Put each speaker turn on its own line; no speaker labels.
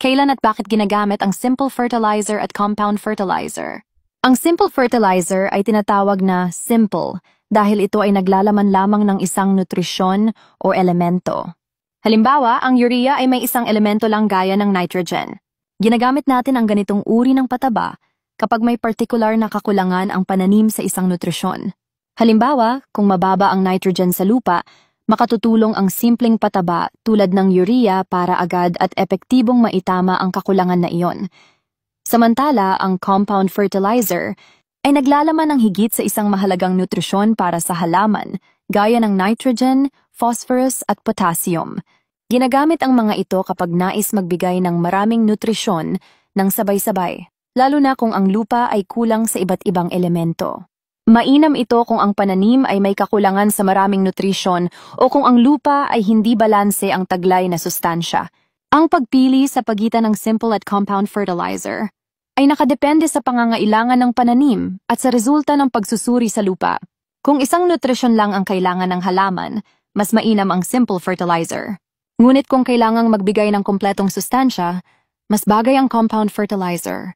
Kailan at bakit ginagamit ang simple fertilizer at compound fertilizer? Ang simple fertilizer ay tinatawag na simple dahil ito ay naglalaman lamang ng isang nutrisyon o elemento. Halimbawa, ang urea ay may isang elemento lang gaya ng nitrogen. Ginagamit natin ang ganitong uri ng pataba kapag may partikular na kakulangan ang pananim sa isang nutrisyon. Halimbawa, kung mababa ang nitrogen sa lupa, makatutulong ang simpleng pataba tulad ng urea para agad at epektibong maitama ang kakulangan na iyon. Samantala, ang compound fertilizer ay naglalaman ng higit sa isang mahalagang nutrisyon para sa halaman, gaya ng nitrogen, phosphorus at potassium. Ginagamit ang mga ito kapag nais magbigay ng maraming nutrisyon ng sabay-sabay, lalo na kung ang lupa ay kulang sa iba't ibang elemento. Mainam ito kung ang pananim ay may kakulangan sa maraming nutrisyon o kung ang lupa ay hindi balanse ang taglay na sustansya. Ang pagpili sa pagitan ng simple at compound fertilizer ay nakadepende sa pangangailangan ng pananim at sa resulta ng pagsusuri sa lupa. Kung isang nutrisyon lang ang kailangan ng halaman, mas mainam ang simple fertilizer. Ngunit kung kailangang magbigay ng kumpletong sustansya, mas bagay ang compound fertilizer.